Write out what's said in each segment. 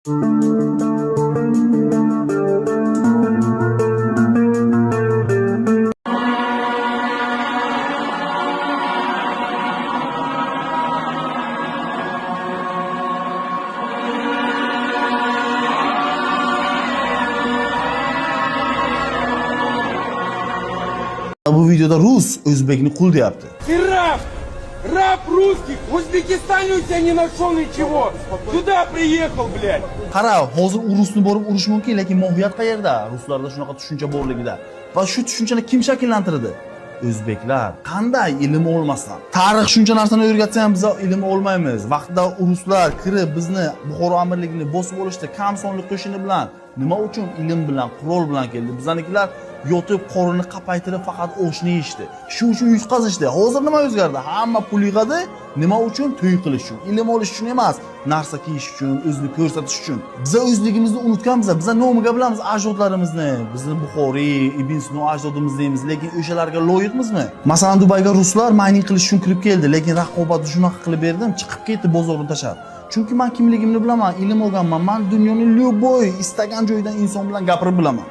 Bu videoda Rus O'zbekni qul deyapti. Ты раб! Раб русских! В Узбекистане у тебя не нашел ничего! Сюда приехал, блядь! Qara, hozir Rusni borib urish mumkin, lekin mohiyat qayerda? Ruslarda shunaqa tushuncha borligida. Va shu tushunchani kim shakllantirdi? O'zbeklar. Qanday ilm olmasdan? Tarix shuncha narsani o'rgatsa ham biz ilm olmaymiz. Vaqtida ruslar kirib bizni Buxoro amirligini bosib olishdi, kam sonli qo'shini bilan. Nima uchun? Ilm bilan, qurol bilan keldi. Bizanikilar yotib qorinni qapaytirib faqat oshni yeyishdi. Shu uchun yutqazishdi. Hozir nima o'zgardi? Hamma pul yig'adi. Nima uchun? To'y qilish uchun. Ilm olish uchun emas, narsa kiyish uchun, o'zini ko'rsatish uchun. Biz o'zligimizni unutganmiz. Biz nomiga bilamiz ajdodlarimizni. Bizni Buxoriy, Ibn Sino ajdodimiz deymiz, lekin o'shalarga loyiqmizmi? Masalan, Dubayga ruslar mayning qilish uchun kirib keldi, lekin raqobatni shunaqa qilib berdim, chiqib ketdi bozorni tashlab. Chunki men kimligimni bilaman, ilm olganman. Men dunyoni lyuboy istagan joydan inson bilan gapirib bilaman.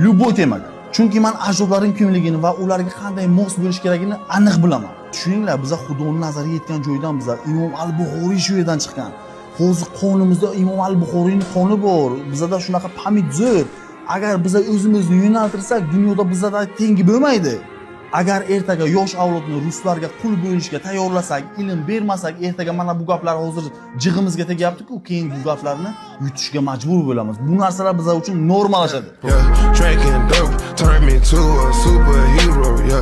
Lyuboy temaga. Chunki men ajdodlarim kimligini va ularga qanday mos bo'lish kerakligini aniq bilaman. Tushuninglar, biz Xudoning nazari yetgan joydan biz Imom al-Buxoriy shu yerdan chiqqan. Hozir qonimizda Imom al-Buxoriyning qoni bor. Bizda shunaqa pamit zo'r. Agar biz o'zimizni yo'naltirsak, dunyoda bizda tengi bo'lmaydi. Agar ertaga yosh avlodni ruslarga qul bo'lishga tayyorlasak, ilm bermasak, ertaga mana bu gaplar hozir jig'imizga tegyapti-ku, keyin bu gaplarni yutishga majbur bo'lamiz. Bu narsalar biz uchun normallashadi. Drinking dope turned me to a superhero, yeah.